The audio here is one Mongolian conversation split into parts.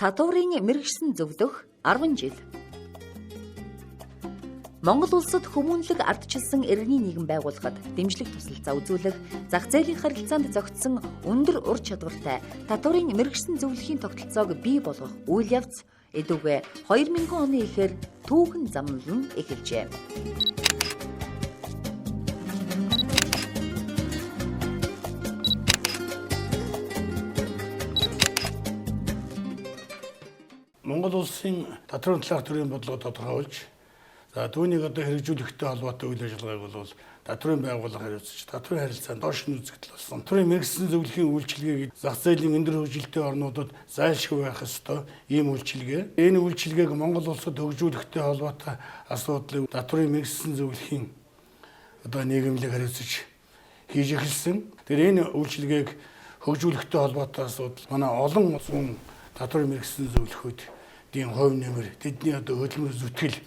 Татварын мэргэшсэн зөвлөх 10 жил. Монгол улсад хүмүүнлэг ардчилсан иргэний нийгэм байгуулахад дэмжлэг тусалцаа үзүүлэх, зах зээлийн харилцаанд зохицсон өндөр ур чадвартай татварын мэргэшсэн зөвлөхийн тогтолцоог бий болгох үйл явц эдүгэ 2000 оны эхээр түүхэн замналан эхэлжээ. Монгол улсын татварын талаарх төрийн бодлого тодорхойлж, түүнийг хэрэгжүүлэхтэй холбоотой үйл ажиллагааг бол татварын байгууллага хариуцж, татварын харилцаанд доош нь үзэгдэл болсон. Татварын мэргэжсэн зөвлөхийн үйлчилгээг зах зээлийн өндөр хөгжилтэй орнуудад зайлшгүй байх ёстой ийм үйлчилгээ. Энэ үйлчилгээг Монгол улсад хөгжүүлэхтэй холбоотой асуудлыг татварын мэргэжсэн зөвлөхийн нийгэмлэг хариуцж хийж эхэлсэн. Тэгэхээр энэ үйлчилгээг хөгжүүлэхтэй холбоотой асуудал манай олон улсын татварын мэргэжсэн зөвлөхүүд хувь нэмэр тэдний хөдөлмөр зүтгэл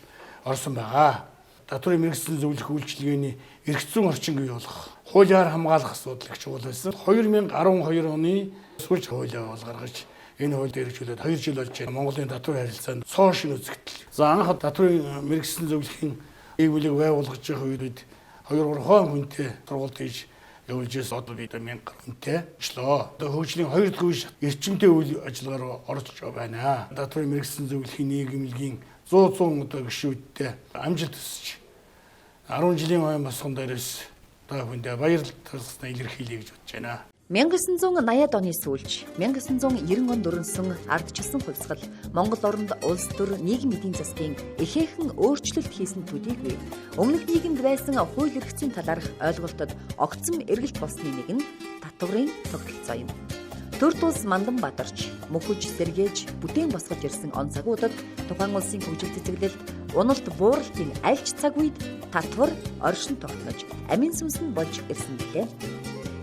орсон байгаа. Татварын мэргэжсэн зөвлөх үйлчилгээний эрх зүйн орчин бий болгох, хуулиар хамгаалах асуудал их чухал байсан. 2012 оны сүүлч хуулиа гаргаж энэ хуульд хэрэгжүүлээд 2 жил болж байна. Монголын татварын харилцаанд цоо шин үзэгдэл. Анх татварын мэргэжсэн зөвлөхийн нийгмийг байгуулгаж байгаа үед 2-3 хүнтэй сургалт хийж явуулж байсан. Одоо бид 1000 хүнтэй очлоо. Хөгжлийн 2 дахь үе эрчимтэй үйл ажиллагаа руу орж байна. Татварын мэргэжсэн зөвлөхийн нийгэмлэгийн 100 гишүүдтэй амжилт өсөж 10 жилийн ойн босгон дээрээс хүндээ баярлалт талснаа илэрхийлье гэж бодож байна. 1980-ад оны сүүлч 1990 онд өрнсөн ардчилсан хувьсгал Монгол оронд улс төр нийгэм эдийн засгийн ихээхэн өөрчлөлт хийсэн төдийгүй өмнөх нийгэмд байсан хууль эрх зүйн талаарх ойлголтод огцом эргэлт болсны нэг нь татварын тогтолцоо юм. Төр тус Мандан Бадарч мөхөж сэргээж бүтээн босгож ирсэн он цагуудад тухайн улсын хөгжил цэцэглэлд уналт бууралтын альч цаг үед татвар оршин тогтнож амин сүнс нь болж ирсэн билээ.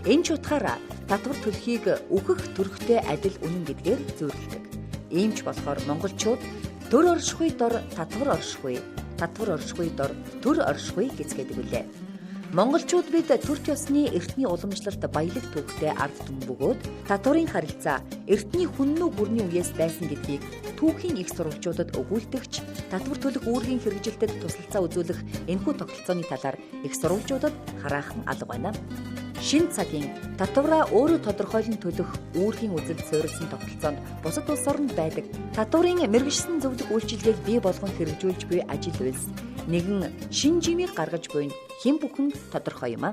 Энэ ч утгаараа татвар төлөхийг үхэх төрхтэй адил үнэн гэдгээр зөвлөдөг. Ийм ч болохоор монголчууд төр оршихуй дор татвар оршихуй, татвар оршихуй дор төр оршихуй гэцгээдэг үлээ. Монголчууд бид төрч ёсны эртний уламжлалт баялаг түүхтэй ард түмэн бөгөөд татварын харилцаа эртний хүннүү бүрний үеэс байсан гэдгийг түүхийн их сурвалжуудад өгүүлдэгч татвар төлөх үүргийн хэрэгжилтэд тусалцаа үзүүлэх энэхүү тогтолцооны талаар их сурвалжуудад хараахан алга байна. Шинэ цагийн татвараа өөрөө тодорхойлон төлөх үүргийн үзэлд суурилсан тогтолцоонд бусад улс оронд байдаг татварын мэргэжсэн зөвлөх үйлчилгээг бий болгон хэрэгжүүлж буй ажил үйлс нэгэн шинэ жимийг гаргаж буй хэн бүхэн тодорхой юм а.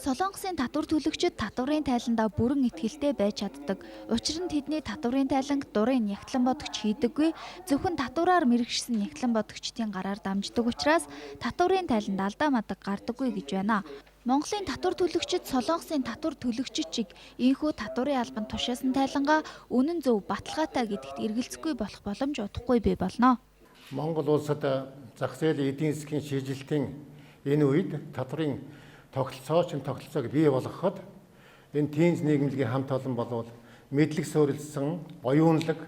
Солонгосын татвар төлөгчид татварын тайландаа бүрэн итгэлтэй байж чаддаг. Учир нь тэдний татварын тайланг дурын нягтлан бодогч хийдэггүй, зөвхөн татвараар мэргэжсэн нягтлан бодогчдын гараар дамждаг учраас татварын тайланд алдаа мадаг гардаггүй гэж байна. Монголын татвар төлөгчид Солонгосын татвар төлөгчид чиг ийхүү татварын албанд тушаасан тайлангаа үнэн зөв баталгаатай гэдэгт эргэлзэхгүй болох боломж удахгүй бий болно. Монгол улсад зах зээлийн эдийн засгийн шийдвэрлэлтийн энэ үед татварын тогтолцоог бий болгоход энэ тeenz нийгэмлэгийн хамт олон болвол мэдлэг суурилсан оюунлаг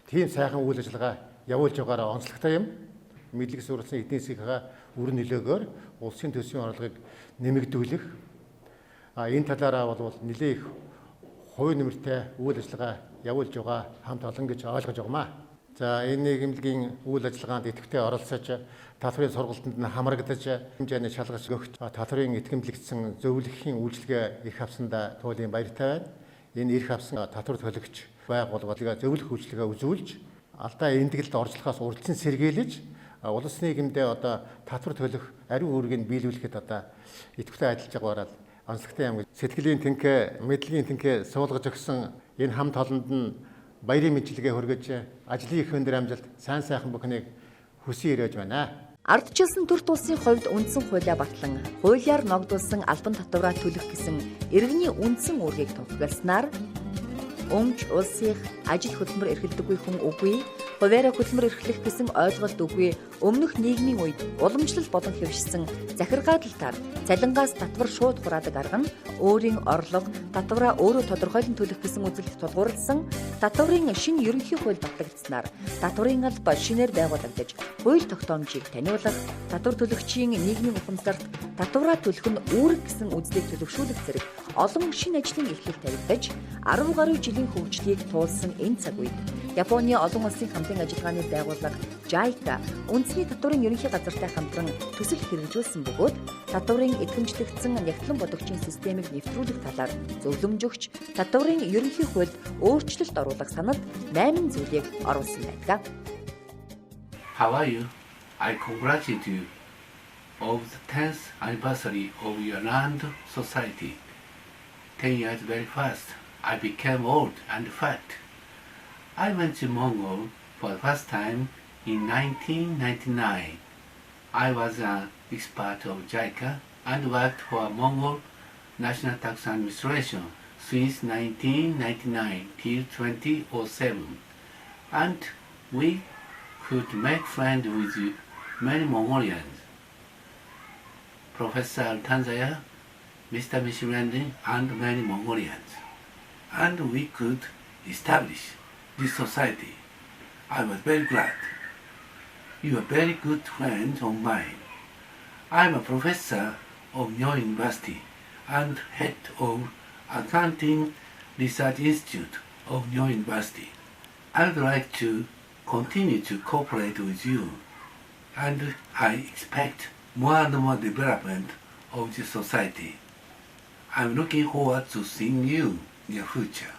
тийм сайхан үйл ажиллагаа явуулж байгаараа онцлогтой юм. Мэдлэг суурилсан эдийн засгийн үр нөлөөгөөр улсын төсвийн орлогыг нэмэгдүүлэх энэ талаараа бол нэлээд их хувь нэмэртэй үйл ажиллагаа явуулж байгаа хамт олон гэж ойлгож байгаамаа. За энэ нийгэмлэгийн үйл ажиллагаанд идэвхтэй оролцож татварын сургалтанд нь хамрагдаж хэмжээний шалгаж өгч татварын итгэмжлэгдсэн зөвлөхийн үйлчилгээ эрх авсандаа туйлын баяртай байна. Энэ эрх авсан татвар төлөгч байгууллагыг зөвлөх үйлчилгээ үзүүлж алдаа эндгэлд оржлохоос урьдчилан сэргийлж улс нийгэмдээ татвар төлөх ариун үүргийг биелүүлэхэд идэвхтэй ажиллаж байгаагаар онцлогтой юм гэж сэтгэлийн тэнхээ, мэдлэгийн тэнхээ суулгаж өгсөн энэ хамт олонд нь баярын мэдлэгээ хүргэж ажлын их өндөр амжилт сайн сайхан бүхнийг хүсье ирэж байна. Ардчилсан төр улсын хувьд үндсэн хуулиа батлан хуулиар ногдуулсан албан татвараа төлөх гэсэн иргэний үндсэн үүргийг тунхагласнаар өмч улсынх ажил хөдөлмөр эрхэлдэггүй хүн үгүй, хуваараа хөдөлмөр эрхлэх гэсэн ойлголт үгүй, өмнөх нийгмийн үед уламжлал болон хэвшсэн захиргааталтаар цалингаас татвар шууд хураадаг арга нь өөрийн орлого татвараа өөрөө тодорхойлон төлөх гэсэн үзэлд тулгуурласан татварын шинэ ерөнхий хууль батлагдсанаар татварын алба шинээр байгуулагдаж хууль тогтоомжийг таниулах, татвар төлөгчийн нийгмийн ухамсарт татвараа төлөх нь үүрэг гэсэн үзлийг төлөвшүүлэх зэрэг олон шинэ ажлын эхлэл тавигдаж 10 гаруй жилийн хөгжлийг туулсан энэ цаг үед Японы олон улсын хамтын ажиллагааны байгууллага JICA үндэсний татварын ерөнхий газартай хамтран төсөл хэрэгжүүлсэн бөгөөд татварын идэвхжлэгдсэн нягтлан бодогчийн системийг нэвтрүүлэх талаар зөвлөмж өгч татварын ерөнхий хуульд өөрчлөлт оруулах саналд 8 зүйлийг оруулсан байдаг. How are you? I congratulate you of the 10th anniversary of your land society. 10 years very fast. I became old and fat. I went to Mongol for the first time in 1999. I was an expert of JICA and worked for Mongol National Tax Administration since 1999 till 2007. And we could make friends with many Mongolians. Professor Tanzaya, Mr. Mishirandi, and many Mongolians. And we could establish this society. I was very glad. You are very good friends of mine. I am a professor of Nyoy University and head of Accounting Research Institute of Nyoy University. I would like to continue to cooperate with you, and I expect more and more development of the society. I'm looking forward to seeing you in the future.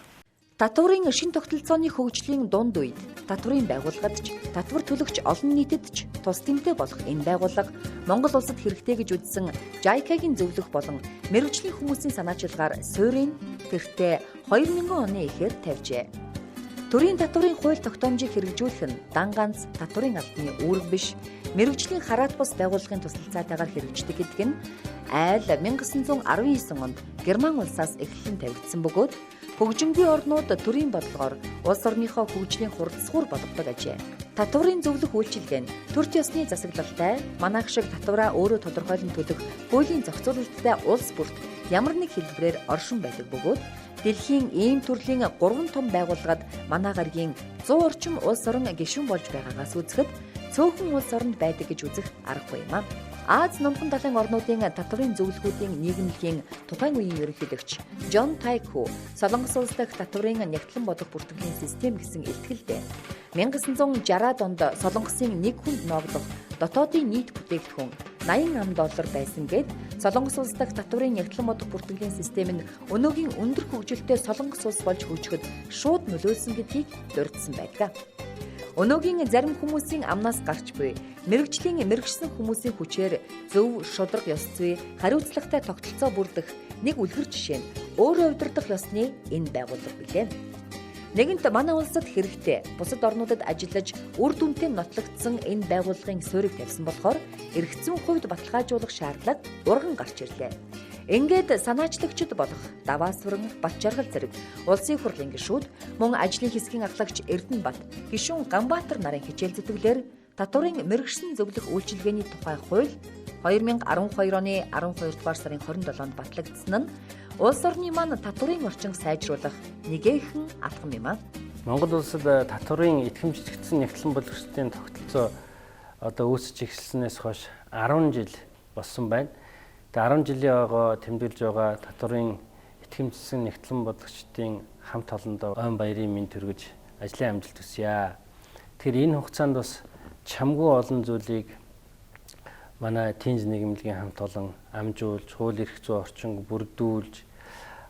Татварын шин тогтолцооны хөгжлийн дунд үед татварын байгууллагад ч, татвар төлөгч олон нийтэд ч тус тэмдэг болох энэ байгууллага Монгол улсад хэрэгтэй гэж үзсэн JICA-гийн зөвлөх болон мэргэжлийн хүмүүсийн санаачилгаар суурийн тэртээ 2000 оны эхээр тавьжээ. Төрийн татварын хууль тогтоомжийг хэрэгжүүлэх нь дан ганц татварын албаны үүрэг биш, мэргэжлийн хараат бус байгууллагын тусалцаатайгаар хэрэгждэг гэдэг нь айл 1919 онд Герман улсаас эхлэн тавигдсан бөгөөд хөгжингийн орнууд төрийн бодлогоор улс орныхоо хөгжлийн хурдсгуур болгодог ажээ. Татварын зөвлөх үйлчилгээ нь төр ёсны засаглалтай, манайх шиг татвараа өөрөө тодорхойлон төлөх хуулийн зохицуулалттай улс бүрт ямар нэг хэлбэрээр оршин байдаг бөгөөд дэлхийн ийм төрлийн 3 том байгууллагад манай гарагийн 100 орчим улс орон гишүүн болж байгаагаас үзэхэд цөөхөн улс оронд байдаг гэж үзэх аргагүй юм аа. Аз номхон далайн орнуудын татварын зөвлөхүүдийн нийгэмлэгийн тухайн үеийн ерөнхийлөгч Жон Тайку Солонгос улс дахь татварын нягтлан бодох бүртгэлийн систем гэсэн илтгэлтэй 1960-ад онд Солонгосын нэг хүнд ногдох дотоодын нийт бүтээгдэхүүн $80 байсан гэд Солонгос улс дахь татварын нягтлан бодох бүртгэлийн систем нь өнөөгийн өндөр хөгжилтэй Солонгос улс болж хөгжөхөд шууд нөлөөлсөн гэдгийг дурдсан байдаг. Өнөөгийн зарим хүмүүсийн амнаас гарч буй мэрэгжсэн хүмүүсийн хүчээр зөв, шударга ёс зүй, хариуцлагатай тогтолцоо бүрдэх нэг үлгэр жишээ нь өөрөө удирдах ёсны энэ байгууллага билээ. Нэгэнт манай улсад хэрэгтэй бусад орнуудад ажиллаж үр дүнтэй нотлогдсон энэ байгууллагын суурийг тавьсан болохоор эргэцэн хувьд баталгаажуулах шаардлага урган гарч ирлээ. Ингээд санаачлагчид болох Даваасваран, Батчаргал зэрэг улсын хурлын гишүүд мөн ажлын хэсгийн ахлагч Эрдэнэбат, гишүүн Ганбаатар нарын хичээл зүтгэлээр татварын мэргэжсэн зөвлөх үйлчилгээний тухай хууль 2012 оны 12 дугаар сарын 27-нд батлагдсан нь улс орны маань татварын орчинг сайжруулах нэгэн алхам юм аа. Монгол улсад татварын идэвхжлэгдсэн нягтлан болгочдын тогтолцоо одоо үүсэж эхэлснээс хойш 10 жил болсон байна. 10 жилийн огоо тэмдэглэж байгаа татварын идэвхжсэн нягтлан бодлогчдын хамт олондоо ой баярын мэнд төргөж ажлын амжилт хүсье. Тэгэхээр энэ хугацаанд бас чамгүй олон зүйлийг манай Тинз нийгэмлэгийн хамт олон амжуулж, хууль эрх зүйн орчинг бүрдүүлж,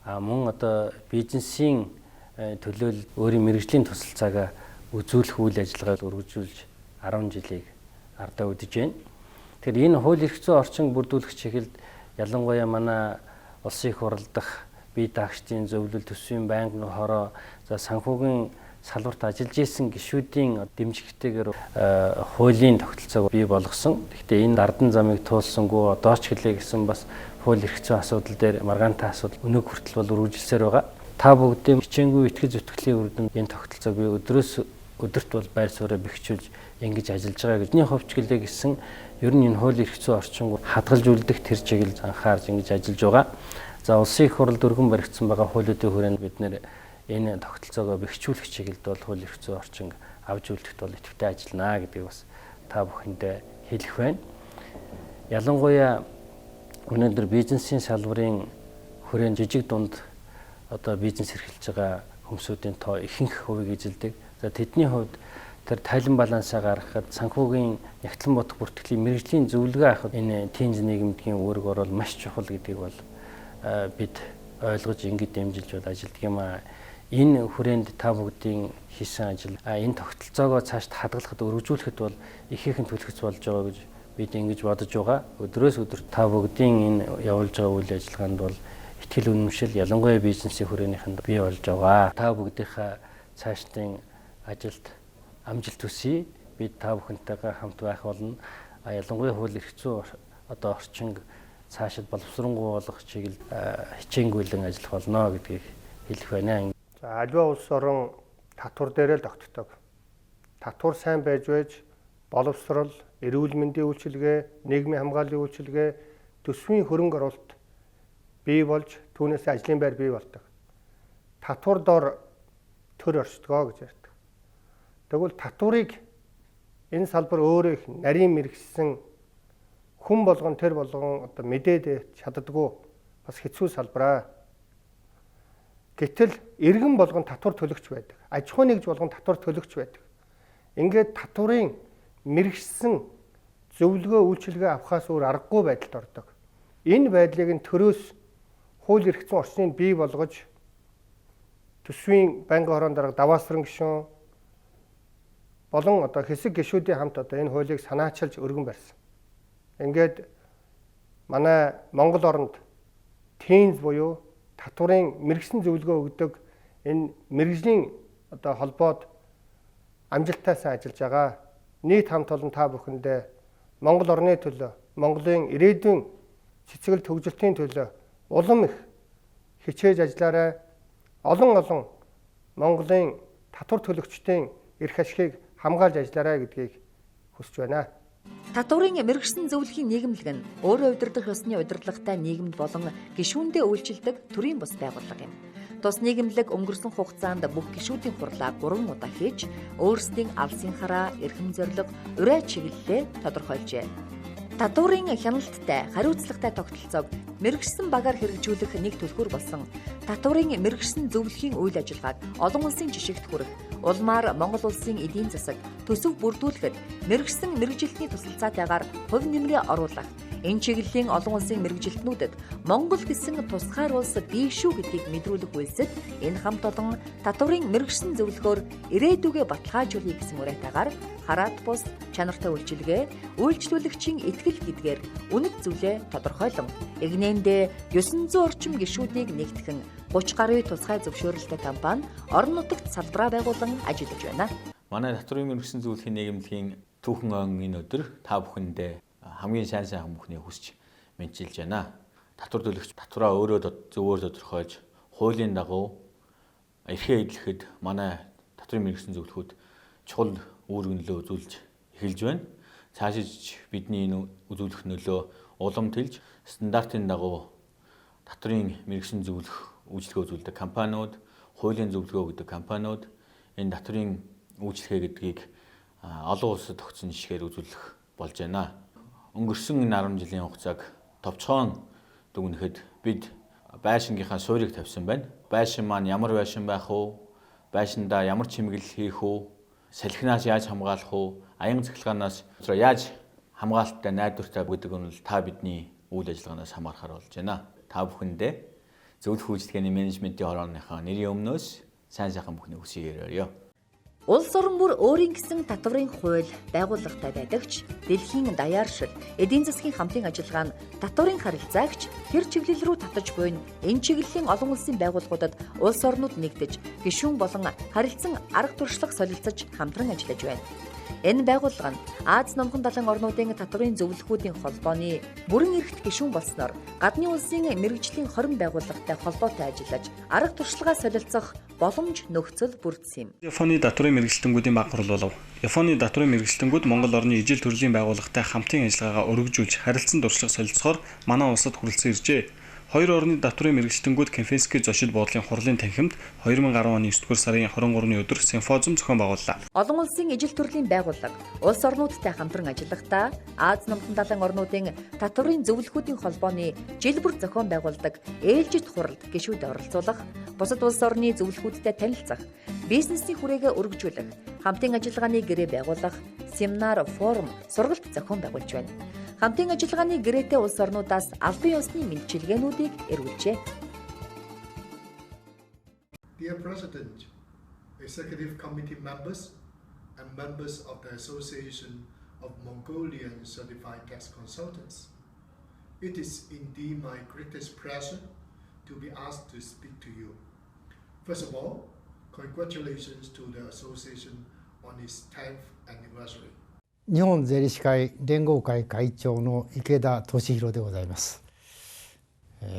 мөн одоо бизнесийн төлөөлөл өөрийн мэргэжлийн тусалцаагаа үзүүлэх үйл ажиллагааг үргэлжлүүлж 10 жилийг ардаа үдэж байна. Тэгэхээр энэ хууль эрх зүйн орчинг бүрдүүлэх чиглэлд ялангуяа манай улсын их хурал дах бие даагчдын зөвлөл төсвийн байнгын хороо санхүүгийн салбарт ажиллаж исэн гишүүдийн дэмжигтэйгээр хуулийн тогтолцоог бий болгосон. Гэхдээ энэ ардан замыг туулсангүй одоо ч хэлээ гэсэн бас хууль эрх зүйн асуудал дээр маргаантай асуудал өнөөг хүртэл бол үргэлжилсээр байгаа. Та бүгдийн хичээнгүй итгэл зүтгэлийн үрдэн энэ тогтолцоог би өдөрт бол байр сууриа бэхжүүлж ингэж ажиллаж байгаа гэдний хувьч гэлээ гэсэн ер нь энэ хууль эрх зүйн орчингууд хадгалж үлдэх тэр чиглэл анхаарч ингэж ажиллаж байгаа. За улсын их хурал дөрвөн баригдсан байгаа хуулиудын хүрээнд бид нэр энэ тогтолцоогоо бэхжүүлэх чиглэлд бол хууль эрх зүйн орчинг авч үлдэхэд бол идэвхтэй ажиллана гэдгийг бас та бүхэндээ хэлэх байна. Ялангуяа өнөөдөр бизнесийн салбарын хүрээнд жижиг дунд одоо бизнес эрхэлж байгаа хүмүүсийн тоо ихэнх хувийг эзэлдэг. За тэдний хувьд тэр тайлан балансаа гаргахад санхүүгийн нягтлан бодох бүртгэлийн мэрэгжлийн зөвлөгөө авахд энэ тeenz нийгэмдгийн үүрэг орол маш чухал гэдгийг бол бид ойлгож ингэж дэмжилж бол ажилладаг юм аа. Энэ хүрээнд та бүгдийн хийсэн ажил энэ тогтолцоогоо цаашд хадгалахад өргөжүүлэхэд бол ихээхэн төлөвлөс болж байгаа гэж бид ингэж бодож байгаа. Өдрөөс өдөрт та бүгдийн энэ явуулж байгаа үйл ажиллагаанд бол итгэл үнэмшил ялангуяа бизнесийн хүрээнийхэнд бий болж байгаа. Та бүгдийнхээ цаашдын ажилд амжилт хүсье. Бид та бүхэнтэйгээ хамт байх болно. Ялангуяа хууль эрх зүйн одоо орчинг цаашид боловсронгуй болгох чиглэлд хичээнгүйлэн ажиллах болно гэдгийг хэлэх байна. За аливаа улс орон татвар дээр л тогтдог. Татвар сайн байж боловсрол, эрүүл мэндийн үйлчилгээ, нийгмийн хамгааллын үйлчилгээ, төсвийн хөрөнгө оруулалт бий болж түүнээс ажлын байр бий болдог. Татвар дор төр оршдгоо гэж ярьдаг. Тэгвэл татварыг энэ салбар өөрөө их нарийн мэрэгсэн хүн болгон тэр болгон одоо мэдээд чаддаггүй бас хэцүү салбараа. Гэтэл иргэн болгон татвар төлөгч байдаг. Аж ахуй нэгж болгон татвар төлөгч байдаг. Ингээд татварын мэрэгсэн зөвлөгөө үйлчилгээ авахаас өөр аргагүй байдалд ордог. Энэ байдлыг нь төрөөс хууль эрх зүйн орчныг бий болгож төсвийн байнгын хорон дарга даваасран гишүүн болон одоо хэсэг гишүүдийн хамт одоо энэ хуулийг санаачилж өргөн барьсан. Ингээд манай Монгол оронд тeenz буюу татварын мэрэгсэн зөвлөгөө өгдөг энэ мэрэгжлийн одоо холбоод амжилттай сайн ажиллаж байгаа. Нийт хамт олон та бүхэндээ Монгол орны төлөө, Монголын ирээдүйн цэцгэл төгжөлтийн төлөө улам их хичээж ажиллаарай. Олон Монголын татвар төлөгчдийн эрх ашигыг хамгаалж ажиллаарай гэдгийг хүсэж байна. Татварын мэрэгсэн зөвлөхийн нийгэмлэг нь өөрөө удирдах ёсны удирдлагатай нийгэмд болон гишүүндээ үйлчилдэг төрийн бус байгууллага юм. Тус нийгэмлэг өнгөрсөн хугацаанд бүх гишүүдийн хурлаа 3 удаа хийж, өөрсдийн алсын хараа, эрхэм зорилго, урай чиглэлээ тодорхойлжээ. Татварын хяналттай, хариуцлагатай тогтолцоог мэрэгсэн багаар хэрэгжүүлэх нэг түлхүүр болсон татварын мэрэгсэн зөвлөхийн үйл ажиллагааг олон улсын жишигт хүрэх, улмаар Монгол улсын эдийн засаг төсөв бүрдүүлэхэд мэрэгсэн мэрэгжилтний тусалцаатайгаар хувь нэмрээ оруулах, энэ чиглэлийн олон улсын мэрэгжилтнүүдэд Монгол гэсэн тусгаар улс бий шүү гэдгийг мэдрүүлэх үйлсэд энэ хамт олон татварын мэрэгсэн зөвлөхөөр ирээдүгэ баталгаажуулъя гэсэн уриатайгаар хараат бус чанартай үйлчилгээ, үйлчлүүлэгчийн итгэл гэдгээр үнэт зүйлээ тодорхойлон эгнээндээ 900 орчим гишүүдийг нэгтгэн 30 гаруй тусгай зөвшөөрөлтэй компани орон нутагт салбараа байгуулан ажиллаж байна. Манай татварын мэрэгсэн зөвлөхийн нийгэмлэгийн түүхэн он энэ өдөр та бүхэндээ хамгийн сайн хүмүүхний хүсч мэдчилж байна. Татвар төлөгч татвараа өөрөө зөвөөр тодорхойлж, хуулийн дагуу эрхээ эдлэхэд манай татварын мэрэгсэн зөвлөхүүд чухал үүрэг нөлөө үзүүлж эхэлж байна. Цаашиж бидний энэ үзүүлэх нөлөө улам тэлж стандартын дагуу татварын мэрэгсэн зөвлөх үйлчлэгээ үзүүлдэг компаниуд, хуулийн зөвлөгөө өгдөг компаниуд энэ татварын үйлчлэгээ гэдгийг олон улсад тогтсон жишгээр үзүүлэх болж байна. Өнгөрсөн 10 жилийн хугацааг товчхон дүгнэхэд бид байшингийнхаа суурийг тавьсан байна. Байшин маань ямар байшин байх вэ? Байшиндаа ямар чимэглэл хийх вэ? Салхинаас яаж хамгаалах вэ? Аян цахилгаанаас яаж хамгаалттай найдвартай гэдэг нь та бидний үйл ажиллагаанаас хамаарахар болж байна. Та бүхэндээ зөвлөх үйлчлэгээний менежментийн хорооныхаа нэрийн өмнөөс сайн сайхан бүхний хүсье яриа. Улс орон бүр өөрийн гэсэн татварын хууль байгууллагатай байдагч дэлхийн даяаршил эдийн засгийн хамтын ажиллагаа нь татварын харилцаагч тэр чиглэл рүү татаж буйн энэ чиглэлийн олон улсын байгууллагуудад улс орнууд нэгдэж гишүүн болон харилцан арга туршлага солилцож хамтран ажиллаж байна. Энэ байгууллага нь Аз номхон далайн орнуудын татварын зөвлөхүүдийн холбооны бүрэн эрхт гишүүн болсноор гадны улсын мэрэгжлийн хорин байгууллагатай холбоотой ажиллаж арга туршлагаа солилцох боломж нөхцөл бүрдсэн юм. Японы татварын мэрэгжилтэнгүүдийн баг хурал болов. Японы татварын мэрэгжилтэнгүүд Монгол орны ижил төрлийн байгууллагатай хамтын ажиллагаагаа өргөжүүлж харилцан туршлага солилцохоор манай улсад хүрэлцэн иржээ. Хоёр орны татврын мэргэжилтэнгүүд Кемпинский зочид буудлын хурлын танхимд 2010 оны 9-р сарын 23-ны өдөр симфозиум зохион байгууллаа. Олон улсын ижил төрлийн байгууллага улс орнуудтай хамтран ажиллахдаа Аз номхон далайн орнуудын татврын зөвлөхүүдийн холбооны жил бүр зохион байгуулдаг ээлжид хуралд гишүүд оролцуулах, бусад улс орны зөвлөхүүдтэй танилцах, бизнесийн хүрээгээ өргөжүүлэх, хамтын ажиллагааны гэрээ байгуулах, семинар, форум, сургалт зохион байгуулж байна. Хамтын ажиллагааны гэрээтэй улс орнуудаас албан ёсны мэдчилгээнүүдийг эргүүлжээ. Dear President, Executive Committee members and members of the Association of Mongolian Certified Tax Consultants, it is indeed my greatest pleasure to be asked to speak to you. First of all, congratulations to the association on its 10th anniversary. 日本税理士会連合会会長の池田俊弘でございます。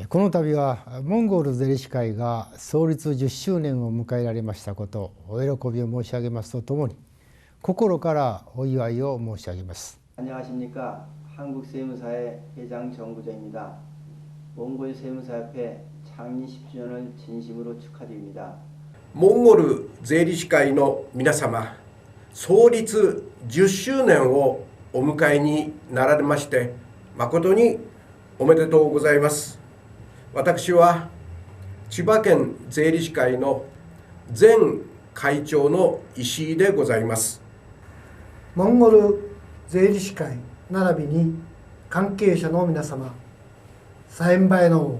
この度はモンゴル税理士会が創立10周年を迎えられましたことお喜びを申し上げますとともに心からお祝いを申し上げます。 안녕하십니까. 한국세무사의 회장 정구재입니다. 몽골 세무사협회 창립 10주년을 진심으로 축하드립니다. モンゴル税理士会の皆様、創立10周年をお迎えになられまして誠におめでとうございます。私は千葉県税理士会の前会長の石井でございます。モンゴル税理士会並びに関係者の皆様、サエンバエの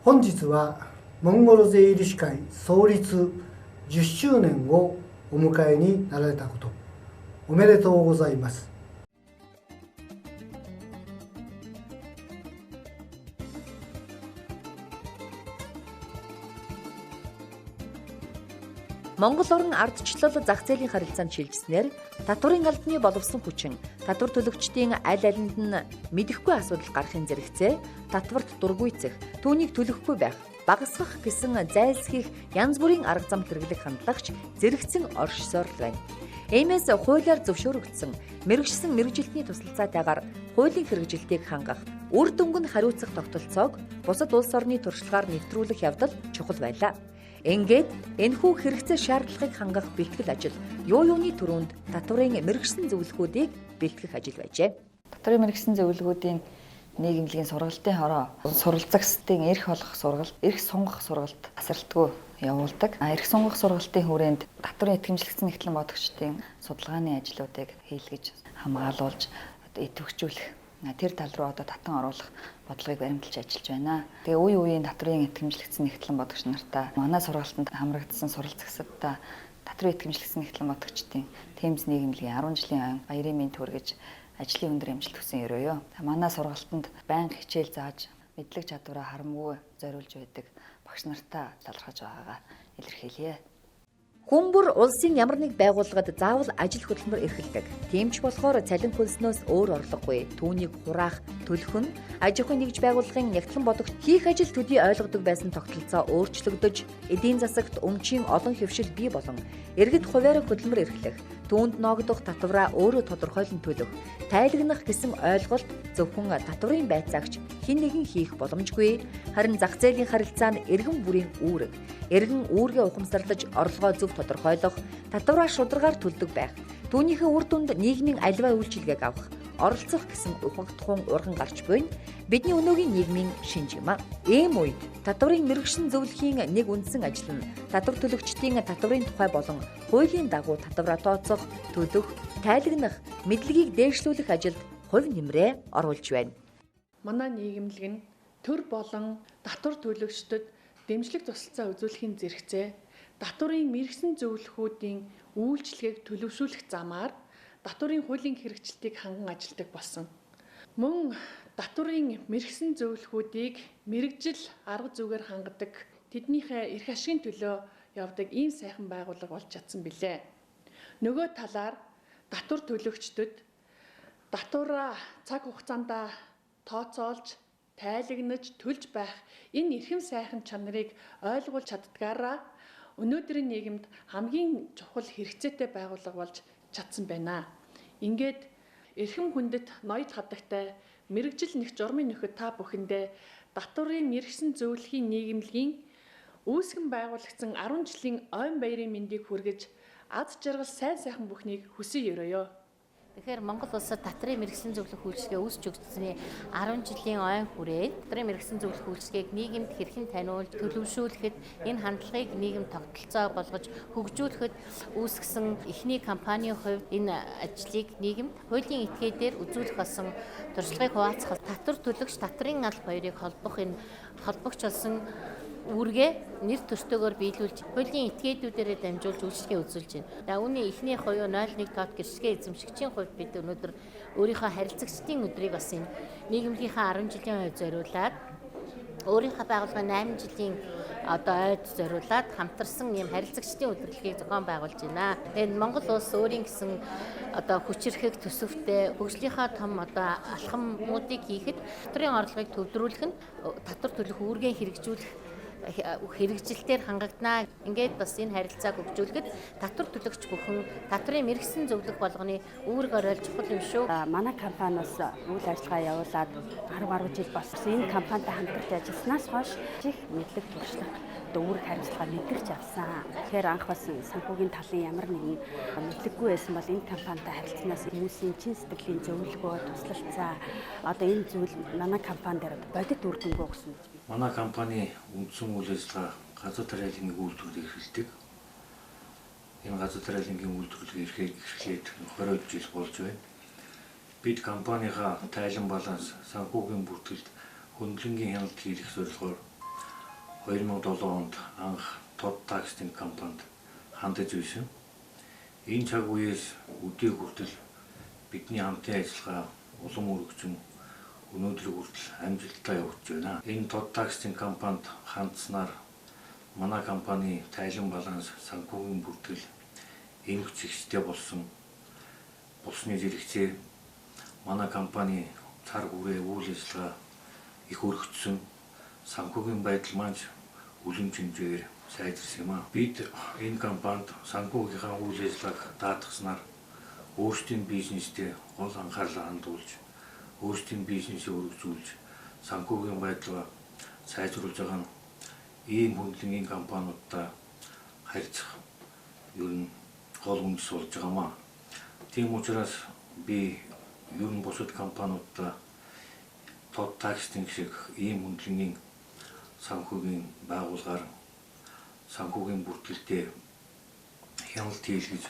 本日はモンゴル税理士会創立10周年をお迎えになられたことおめでとうございます。 Монгол орн ардчлал зах зээлийн харилцаанд шилжснээр татврын албаны боловсон хүчин, татвар төлөгчдийн аль алинд нь мэдэхгүй асуудал гарахын зэрэгцээ, татварт дургүйцэх, түүнийг төлөхгүй байх, багасгах гэсэн зайлсхийх янз бүрийн арга зам хэрэглэх хандлагч зэрэгцэн оршсоор байна. Иймээс хуулиар зөвшөөрөгдсөн мэргэжсэн мэргэжилтний тусалцаатайгаар хуулийн хэрэгжилтийг хангах, үр дүнг нь хариуцах тогтолцоог бусад улс орны туршлагаар нэвтрүүлэх явдал чухал байлаа. Ингээд энэхүү хэрэгцээ шаардлагыг хангах бэлтгэл ажил юуны төрөнд татврын мэргэжсэн зөвлөхүүдийг бэлтгэх ажил байжээ. Татврын мэргэжсэн зөвлөхүүдийн нийгэмлэгийн сургалтын хороо суралцагчдын эрх олох сургалт, эрх сунгах сургалт тасралтгүй явуулдаг. Эрх сунгах сургалтын хүрээнд татврын итгэмжлэгдсэн нэгтлэн бодогчдын судалгааны ажлуудыг хийлгэж хамгаалуулж идэвхжүүлэх тэр тал руу одоо татан оруулах бодлогыг баримталж ажиллаж байна. Тэгээ үе үеийн татврын итгэмжлэгдсэн нэгтлэн бодогч нартаа манай сургалтанд хамрагдсан суралцагчдаа татврын итгэмжлэгдсэн нэгтлэн бодогчдын Тэмс нийгэмлэгийн 10 жилийн баярын мэнд хүргэж ажлын өндөр амжилт хүсэн өрөөё. Манай сургалтанд байнга хичээл зааж мэдлэг чадвараа харамгүй зориулж байдаг багш нартаа талархаж байгаагаа илэрхийлье. Хүн бүр улсын ямар нэг байгууллагад заавал ажил хөдөлмөр эрхэлдэг. Тийм ч болохоор цалин хөлснөөс өөр орлогогүй. Түүнийг хураах, төлөх нь аж ахуйн нэгж байгууллагын нягтлан бодогч хийх ажил төдий ойлгодог байсан тогтолцоо өөрчлөгдөж, эдийн засагт өмчийн олон хэвшил бий болон иргэд хуваарь хөдөлмөр эрхлэх, түүнд ногдох татвараа өөрөө тодорхойлон төлөх, тайлагнах гэсэн ойлголт зөвхөн татврын байцаагч хэн нэгэн хийх боломжгүй. Харин зах зээлийн харилцаа нь эргэн бүрийн үүрэг. Эргэн үүргээ ухамсарлаж орлогоо зөв тодорхойлох, татвараа шударгаар төлдөг байх. Түүнийхээ үр дүнд нийгмийн аливаа үйлчилгээг авах, оролцох гэсэн ухагтхуун урган гарч буйна бидний өнөөгийн нийгмийн шинж юм а. Ийм үед татврын мэргэжсэн зөвлөхийн нэг үндсэн ажил нь татвар төлөгчдийн татврын тухай болон хуулийн дагуу татвараа тооцох, төлөх, тайлагнах, мэдлэгийг дээшлүүлэх ажилд хувь нэмрээ оруулж байна. Манай нийгэмлэг нь төр болон татвар төлөгчдөд дэмжлэг тусалцаа үзүүлэхийн зэрэгцээ татврын мэргэжсэн зөвлөхүүдийн үйлчлэгийг төлөвшүүлэх замаар татврын хуулийн хэрэгжилтийг ханган ажилладаг болсон. Мөн татврын мэргэжсэн зөвлөхүүдийг мэргэжил арга зүгээр хангадаг, тэднийхээ эрх ашигын төлөө явдаг ийм сайхан байгууллага болж чадсан билээ. Нөгөө талаар татвар төлөгчдөд татвараа цаг хугацаанд тооцоолж, тайлагнаж, төлж байх энэ эрхэм сайхан чанарыг ойлгуулж чаддгаараа өнөөдрийн нийгэмд хамгийн чухал хэрэгцээтэй байгууллага болж чадсан байна. Ингээд эрхэм хүндэт ноёд хадагтай мэргэжил нэг журмын нөхөд та бүхэндээ татварын мэрэгсэн зөвлөхийн нийгэмлэгийн үүсгэн байгуулагдсан 10 жилийн ойн баярын мэндийг хүргэж аз жаргал сайн сайхан бүхнийг хүсье өрөөё. Тэгэхээр Монгол улсад татрын мэрэгсэн зөвлөх үйлчилгээ үүсч өгсөн 10 жилийн ойн хүрээд татрын мэрэгсэн зөвлөх үйлчилгээг нийгэмд хэрхэн таниулж төлөвшүүлэхэд энэ хандлагыг нийгэм тогтолцоо болгож хөгжүүлэхэд үүсгэсэн эхний кампанийн хувьд энэ ажлыг нийгэмд хуулийн этгээдээр үзүүлэх болсон туршлагыг хуваалцах татвар төлөгч татрын алба хоёрыг холбогч болсон үүргээ нэр төртөөгөөр биелүүлж хуулийн этгээдүүдээр дамжуулж үйлчлэгээ үзүүлж байна. Үүний эхний хувь 01 тоод гэрчлэгээ эзэмшигчийн хувьд бид өнөөдөр өөрийнхөө харилцагчдын өдрийг бас энэ нийгэмлэгийнхаа 10 жилийн хувьд зориулаад өөрийнхөө байгууллагын 8 жилийн ойд зориулаад хамтарсан ийм харилцагчдын өдрөлгийг зохион байгуулж байна. Тэгээд Монгол улс өөрийн гэсэн хүчирхэг төсөвтэй хөгжлийнхаа том алхамнуудыг хийхэд татрын орлогыг төвлөрүүлэх нь татвар төлөх үүргээ хэрэгжилтээр хангагдана. Ингээд бас энэ харилцааг хөгжүүлэхэд татвар төлөгч бүхэн татрын мэрэгсэн зөвлөх болгоны үүрэг оройл чухал юм шүү. Манай компаниас үйл ажиллагаа явуулаад 10 жил болсон. Энэ компанитай хамтарч ажилласнаас хойш их мэдлэг туршлага үүрэг хариуцлага мэдэрч авсан. Тэгэхээр анх бас санхүүгийн талын ямар нэгэн мэдлэггүй байсан бол энэ компанитай харилцснаас хүмүүсийн чин сэтгэлийн зөвлөгөө, туслалцаа энэ зүйл манай компани дээр бодит үр дүнгүй өгсөн. Манай компани үндсэн үйл ажиллагаа газар тариалангийн үйлдвэрлэлийг эрхэлдэг. Энэ газар тариалангийн үйлдвэрлэлийг эрхлээд 20 жил болж байна. Бид компанийнхаа тайлан баланс санхүүгийн бүртгэлд хөндлөнгийн хяналт хийх зорилгоор 2007 онд анх тод таксийн компанид хандаж байсан. Энэ цаг үеэс өдөө хүртэл бидний хамтын ажиллагаа улам өргөжин өнөөдөр хүртэл амжилттай явж байна. Энэ тод таксийн компанид хандсанаар манай компани тайлан баланс санхүүгийн бүртгэл энэ хүчтэй болсон. Болсны зэрэгцээ манай компани цар хүрээ үйл ажиллагаа их өргөжсөн. Санхүүгийн байдал маань үлэм хэмжээгээр сайжирсан юм а. Бид энэ компанид санхүүгийнхаа үйл ажиллагааг даатгаснаар өөрсдийн бизнестэй гол анхаарлаа хандуулж, өөрсдийн бизнесийг өргөжүүлж, санхүүгийн байдлаа сайжруулж байгаа нь ийм хөндлөнгийн компаниудтай харьцах ер нь гол үндэс болж байгаа юм а. Тийм учраас би ер нь бусад компаниудтай тод таксийн шиг ийм хөндлөнгийн санхүүгийн байгууллагаар санхүүгийн бүртгэлтэй хяналт хийлгэж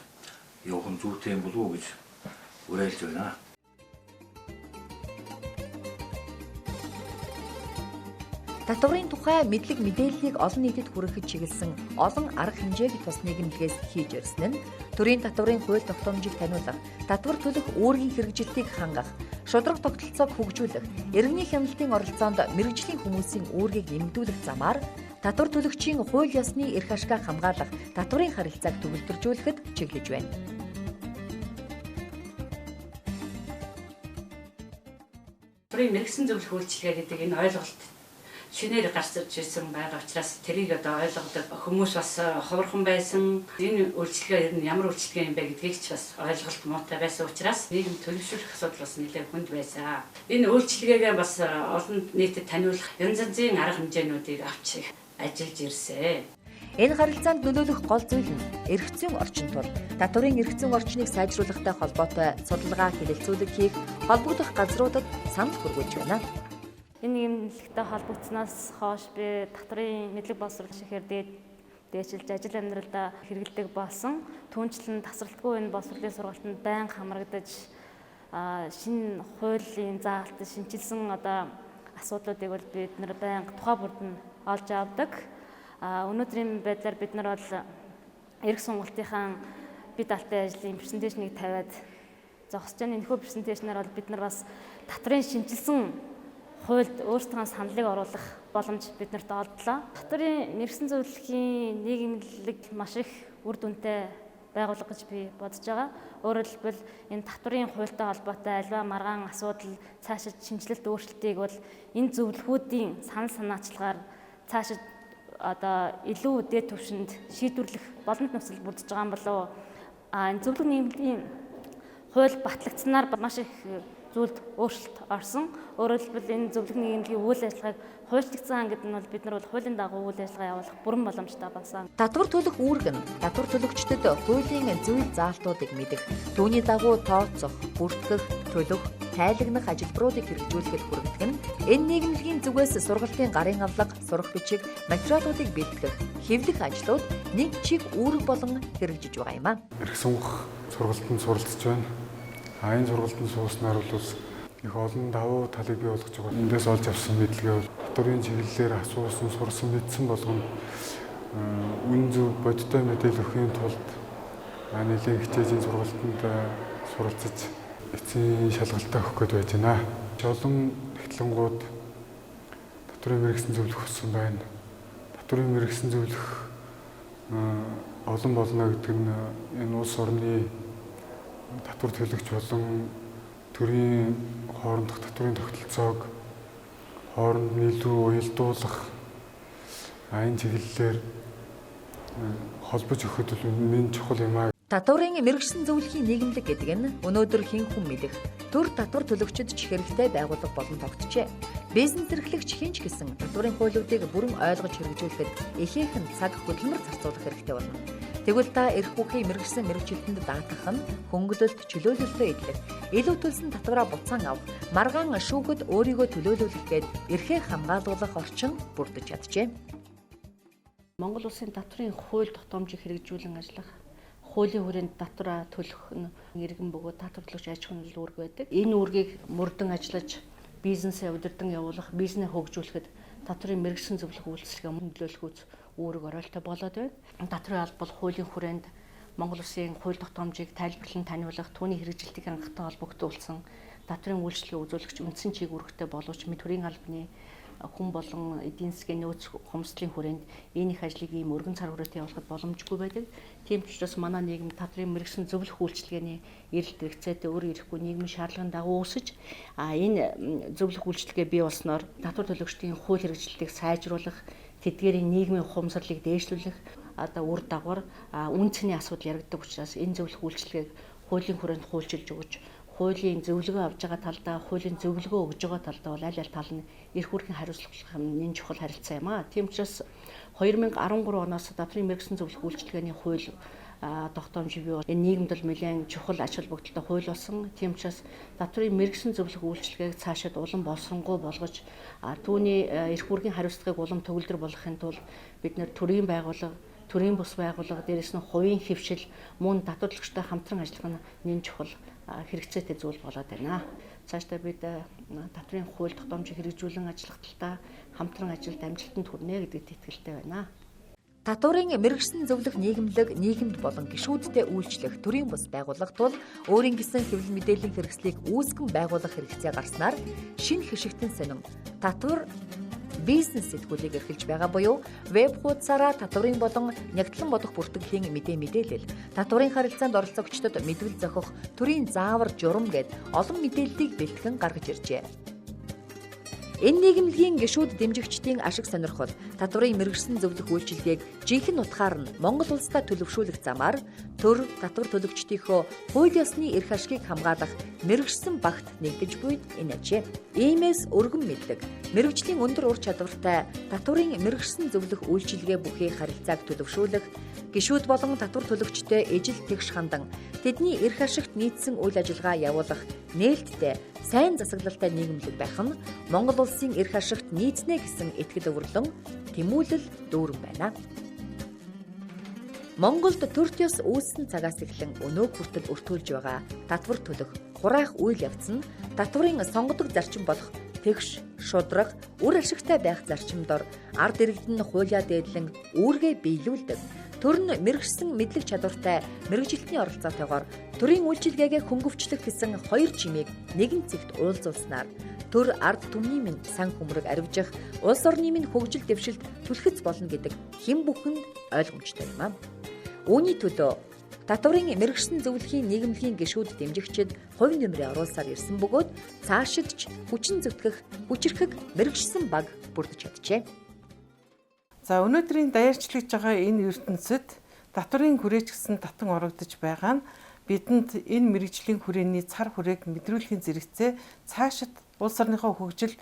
явах нь зүйтэй болов уу гэж уриалж байна. Татварын тухай мэдлэг мэдээллийг олон нийтэд хүргэхэд чиглэсэн олон арга хэмжээг тус нийгэмлэгээс хийж ирсэн нь төрийн татварын хууль тогтоомжийг таниулах, татвар төлөх үүргийн хэрэгжилтийг хангах, шударга тогтолцоог хөгжүүлэх, иргэний хяналтын оролцоонд мэргэжлийн хүмүүсийн үүргийг нэмэгдүүлэх замаар татвар төлөгчийн хууль ёсны эрх ашгааг хамгаалах, татварын харилцааг төвлөржүүлэхэд чиглэж байна. Татварын мэргэсэн зөвлөх үйлчилгээ гэдэг энэ ойлголт шинээр гарч ирсэн байгаа учраас тэрийг ойлгодог хүмүүс бас ховорхон байсан. Энэ үйлчилгээ ер нь ямар үйлчилгээ юм бэ гэдгийг ч бас ойлголт муутай байсан учраас нийгэм төлөвшүүлэх асуудал бас нэлээд хүнд байсан. Энэ үйлчилгээгээ бас олон нийтэд таниулах янз янзын арга хэмжээнүүдийг авч ажиллаж ирсэн. Энэ харилцаанд нөлөөлөх гол зүйл нь эрх зүйн орчин тул татварын эрх зүйн орчныг сайжруулахтай холбоотой судалгаа хэлэлцүүлэг хийх холбогдох газруудад санал хүргэж байна. Энэ нийгэмлэгтэй холбогдсноос хойш би татварын мэдлэг боловсрол шихээр дээшилж ажил амьдралдаа хэрэгэлдэг болсон. Түүнчлэн тасралтгүй энэ боловсролын сургалтанд байнга хамрагдаж шинэ хуулийн заалт шинжилсэн асуудлуудыг бол бид нэр байнга тухай бүрд нь олж авдаг. Өнөөдрийн байдлаар бид нар бол эрх сонголтынхаа бие даалтай ажлын презентацийг тавиад зогсож байна. Энэхүү презентацнаар бол бид нар бас татварын шинжилсэн хуульд өөрсдөө саналыг оруулах боломж биднэрт олдлоо. Татварын мэргэсэн зөвлөхийн нийгэмлэг маш их үр дүнтэй байгууллага гэж би бодож байгаа. Өөрөөр хэлбэл энэ татварын хуультай холбоотой альва маргаан асуудал цаашид шинжилэлт өөрчлөлтийг бол энэ зөвлөхүүдийн санал санаачлагаар цаашид илүү дээд түвшинд шийдвэрлэх боломж нөхцөл бүрдэж байгаа юм болов уу? Энэ зөвлөх нийгэмлэгийн хууль батлагдсанаар маш их зүйлд өөрчлөлт орсон. Өөрөөр хэлбэл энэ зөвлөх нийгэмлэгийн үйл ажиллагааг хуульчлагдсан ангид нь бол бид нар бол хуулийн дагуу үйл ажиллагаа явуулах бүрэн боломжтой болсон. Татвар төлөх үүрэг нь татвар төлөгчдөд хуулийн зүйл заалтуудыг мэдэх, түүний дагуу тооцох, бүртгэх, төлөх, тайлагнах ажилбаруудыг хэрэгжүүлэхэд хүргэх нь энэ нийгэмлэгийн зүгээс сургалтын гарын авлага, сурах бичиг, материалуудыг бэлтгэх, хэвлэх ажлууд нэг чиг үүрэг болон хэрэгжиж байгаа юм а. Эрх сонгох сургалтанд суралцж байна. Энэ сургалтанд сууснаар бол их олон давуу талыг бий болгож байгаа. Эндээс олж авсан мэдлэгээ бол татварын чиглэлээр асуусан, сурсан, мэдсэн болгоно үн зөв бодиттой мэдээлэл өгөхийн тулд нэлээд хичээж энэ сургалтанд суралцаж эцсийн шалгалтаа өгөх гээд байж байна. Олон эхлэнгууд татварын мэргэжсэн зөвлөх болсон байна. Татварын мэргэжсэн зөвлөх олон болно гэдэг нь энэ улс орны татвар төлөгч болон төрийн хоорондох татварын тогтолцоог хооронд илүү уялдуулах энэ чиглэлээр холбож өгөхөд нэн чухал юм аа. Татварын мэргэжсэн зөвлөхийн нийгэмлэг гэдэг нь өнөөдөр хэн хүн мэдэх төр татвар төлөгчид ч хэрэгтэй байгууллага болон тогтжээ. Бизнес эрхлэгч хинч гэсэн татварын хуулиудыг бүрэн ойлгож хэрэгжүүлэхэд ихээхэн цаг хөдөлмөр зарцуулах хэрэгтэй болно. Тэгвэл та эрх бүхий мэргэжсэн мэргэжилтэнд даатгах нь хөнгөлөлт чөлөөлөлтөө идэх, илүү төлсөн татвараа буцаан авах, маргаан шүүхэд өөрийгөө төлөөлүүлэх гээд эрхээ хамгаалуулах орчин бүрдэж чаджээ. Монгол улсын татварын хууль тогтоомжийг хэрэгжүүлэн ажиллах, хуулийн хүрээнд татвараа төлөх нь иргэн бөгөөд татвар төлөгч аж ахуйн үүрэг байдаг. Энэ үүргийг мөрдөн ажиллаж бизнесээ удирдан явуулах, бизнесээ хөгжүүлэхэд татварын мэргэжсэн зөвлөх үйлчлэгээ нөлөөлөх үз үүрэг оролтой болоод байна. Татварын албал хуулийн хүрээнд Монгол улсын хууль тогтоомжийг тайлбарлан таниулах, түүний хэрэгжилтийг хангалттай холбогдуулсан татварын үйлчлэгээ үзүүлэгч үндсэн чиг үүрэгтэй боловч төрийн албаны хүн болон эдийн засгийн нөөц хомсдлын хүрээнд энэ их ажлыг ийм өргөн цар хүрээтэй явуулахад боломжгүй байдаг. Тийм ч учраас манай нийгэм татварын мэргэжсэн зөвлөх үйлчилгээний эрэлт хэрэгцээтэй өөр ирэхгүй нийгмийн шаардлагын дагуу өсөж энэ зөвлөх үйлчилгээ бий болсноор татвар төлөгчдийн хууль хэрэгжилтийг сайжруулах, тэдгээрийн нийгмийн ухамсарлыг дээшлүүлэх үр дагавар үн цэний асуудал яригддаг учраас энэ зөвлөх үйлчилгээг хуулийн хүрээнд хуульчилж өгч хуулийн зөвлөгөө авж байгаа талдаа, хуулийн зөвлөгөө өгж байгаа талдаа бол аль тал нь эрх үүргийн хариуцлага нэн чухал харилцаа юм аа. Тийм учраас 2013 оноос татварын мэргэжсэн зөвлөх үйлчилгээний хууль тогтоомж бий бол энэ нийгэмд бол нэлээд чухал ач холбогдолтой хууль болсон. Тийм учраас татварын мэргэжсэн зөвлөх үйлчилгээг цаашид улам боловсронгуй болгож түүний эрх үүргийн хариуцлагыг улам төгөлдөр болгохын тулд бид нэр төрийн байгууллага, төрийн бус байгууллага дээрээс нь хувийн хэвшил мөн татвар төлөгчтэй хамтран ажиллах нь нэн чухал хэрэгцээтэй зүйл болоод байна. Цаашдаа бид татварын хууль тогтоомжийг хэрэгжүүлэн ажиллах талаа хамтран ажилд амжилтанд хүрнэ гэдэгт итгэлтэй байна. Татварын мэргэжсэн зөвлөх нийгэмлэг нийгэмд болон гишүүдтэй үйлчлэх төрийн бус байгууллага тул өөрийн гэсэн хэвлэл мэдээллийн хэрэгслийг үүсгэн байгуулах хэрэгцээ гарснаар шинэ хишигтэн сонин татвар бизнес сэтгүүлийг эрхэлж байгаа буюу веб хуудасаараа татварын болон нягтлан бодох бүртгэлийн мэдээлэл, татварын харилцаанд оролцогчдод мэдвэл зохих төрийн заавар журам гэд олон мэдээллийг бэлтгэн гаргаж иржээ. Энэ нийгэмлэгийн гишүүд дэмжигчдийн ашиг сонирхол татварын мэргэжсэн зөвлөх үйлчилгээг жинхэнэ утгаар нь Монгол улстай төлөвшүүлэх замаар төр татвар төлөгчдийнхөө хууль ёсны эрх ашигыг хамгаалах мэргэжсэн багт нэгдэж буй энэ ажээ. Иймээс өргөн мэдлэг, мэргэжлийн өндөр ур чадвартай татварын мэргэжсэн зөвлөх үйлчилгээ бүхий харилцааг төлөвшүүлэх, гишүүд болон татвар төлөгчтэй ижил тэгш хандан тэдний эрх ашигт нийцсэн үйл ажиллагаа явуулах нээлттэй сайн засаглалтай нийгэмлэг байх нь Монгол улсын эрх ашигт нийцнэ гэсэн итгэл өвөрлөн тэмүүлэл дүүрэн байна. Монголд төрт ёс үүссэн цагаас эхлэн өнөө хүртэл өртөөлж байгаа татвар төлөх хураах үйл явц нь татварын сонгодог зарчим болох тэгш, шудраг, үр ашигтай байх зарчимдор ард иргэд нь хуулиа дээдлэн үүргээ биелүүлдэг. Төр нь мэргэжсэн мэдлэг чадвартай мэргэжилтний оролцоотойгоор төрийн үйлчилгээгээ хөнгөвчлөх гэсэн хоёр чимээг нэгэн цэгт уулзуулснаар төр ард түмний минь сан хүмрэг арвижих, улс орны минь хөгжил дэвшилт түлхэц болно гэдэг хэн бүхэнд ойлгомжтой юм аа. Үүний төлөө татварын мэргэжсэн зөвлөхийн нийгэмлэгийн гишүүд дэмжигчид хувь нэмрээ оруулсаар ирсэн бөгөөд цаашид ч хүчин зүтгэх, хүчирхэг мэргэжсэн баг бүрдэж чаджээ. За өнөөдрийн даяарчлагдж байгаа энэ ертөнцид татварын хүрээч гэсэн татан орогдож байгаа нь бидэнд энэ мэрэгжлийн хүрээний цар хүрээг мэдрүүлэхийн зэрэгцээ цаашид улс орныхоо хөгжил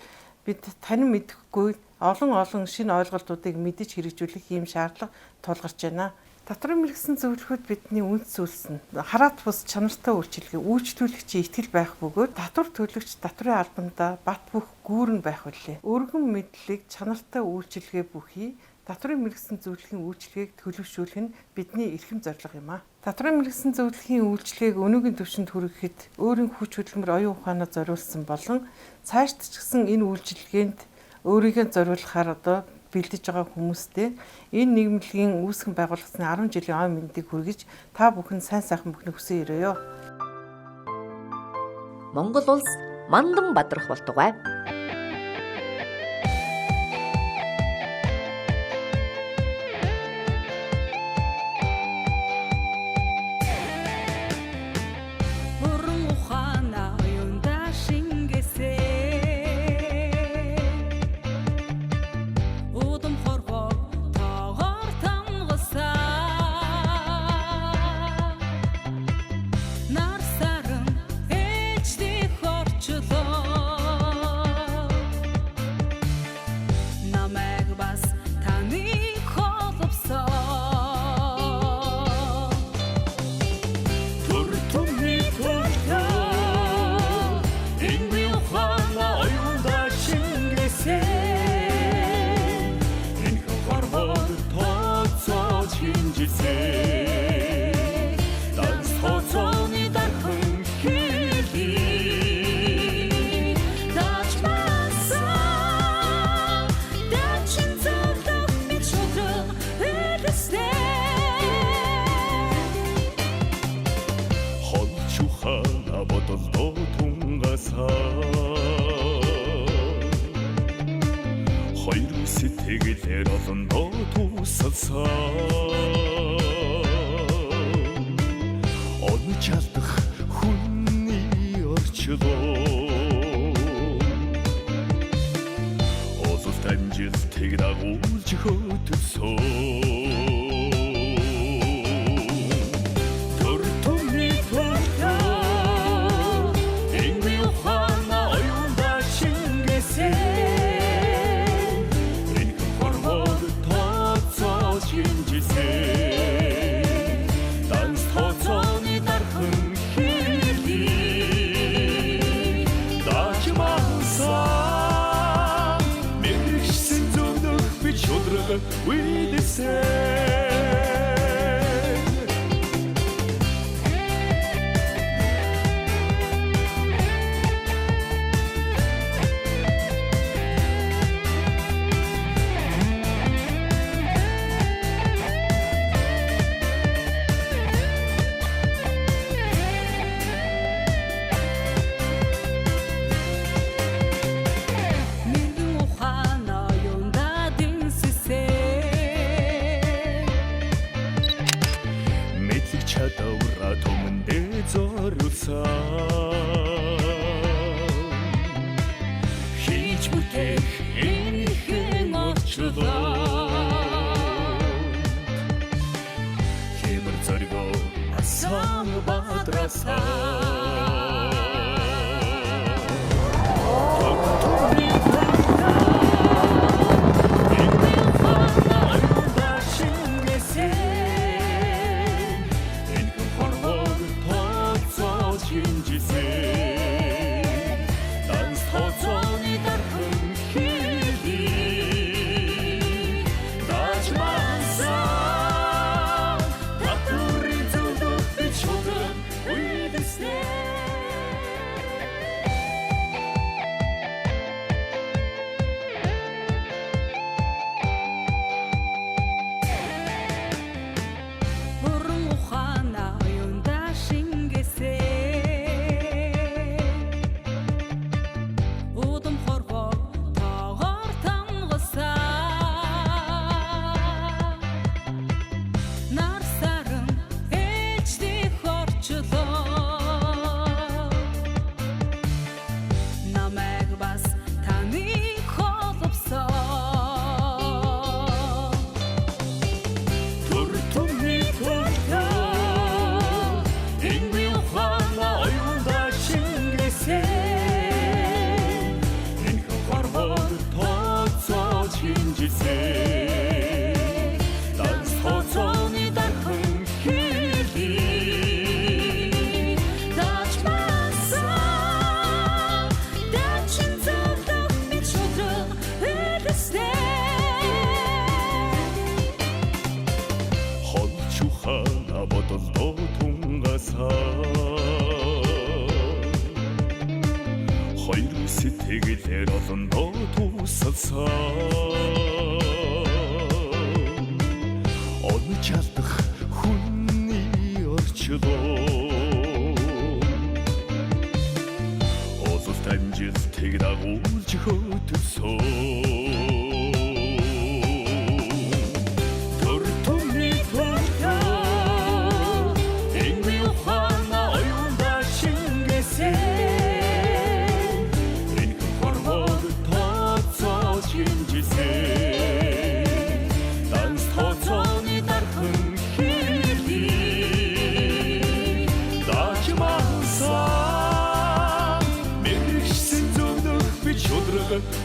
бид танин мэдэхгүй олон шинэ ойлголтуудыг мэдэж хэрэгжүүлэх ийм шаардлага тулгарч байна. Татварын мэргэжсэн зөвлөхөд бидний үндэс зүйлс нь хараат бус чанартай үйлчилгээ үйлчлүүлэгчийн итгэл байх бөгөөд татвар төлөгч татварын албандаа бат бөх гүүрэн байх үлээ. Өргөн мэдлэг чанартай үйлчилгээ бүхий татварын мэргэжсэн зөвлөхийн үйлчилгээг төлөвшүүлэх нь бидний эрхэм зорилго юм а. Татварын мэргэжсэн зөвлөхийн үйлчилгээг өнөөгийн түвшинд хүрэхэд өөрийн хүч хөдөлмөр оюун ухаанаа зориулсан болон цаашд ч гэсэн энэ үйлчилгээнд өөрийгөө зориулахаар бэлдэж байгаа хүмүүстэй энэ нийгмийн үүсгэн байгуулагдсны 10 жилийн ой мэндийг хүргэж та бүхэн сайн сайхан бүхнийг хүсэн өрөөё. Монгол улс мандан бадрах болтугай. сэтгэлээр олондоо тусалсан онч алдах хүний орчлоо Ололт амжилтыг дагуулж хөтөлсөн We descend. чадвараа түмэндээ зориулсан хийж бүтээх энэхэн орчлоо хэмэр зоригоо асан бадрасаа хоёр сэтгэлээр олондоо тусалсан онж алдах хүний орчлоо озолт амжилтыг дагуулж хөтөлсөн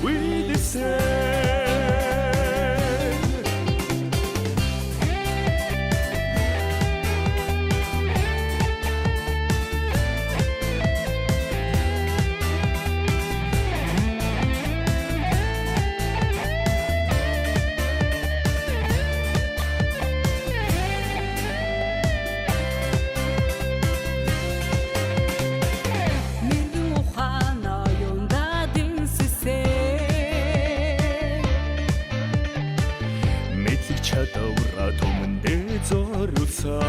We listen. чадвараа түмэндээ зориулсан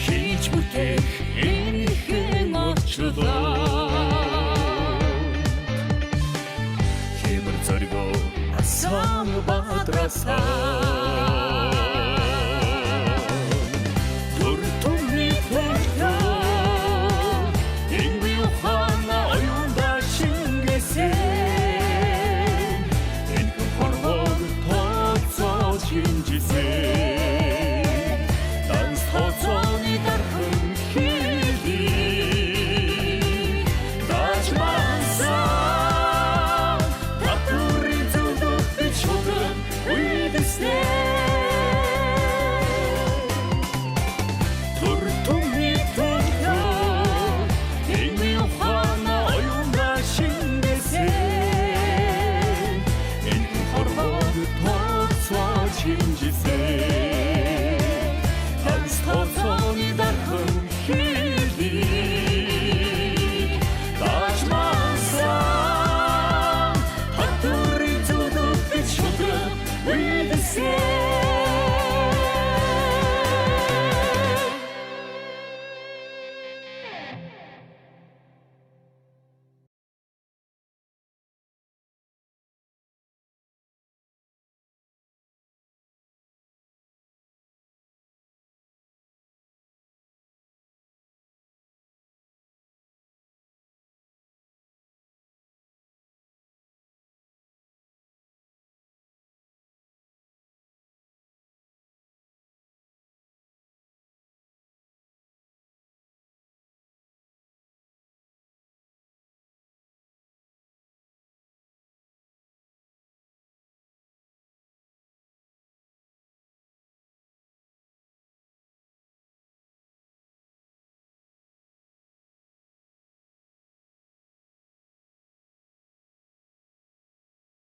хийж бүтээх энэхэн орчлоо хэмэр зоригоо асан бадрасаа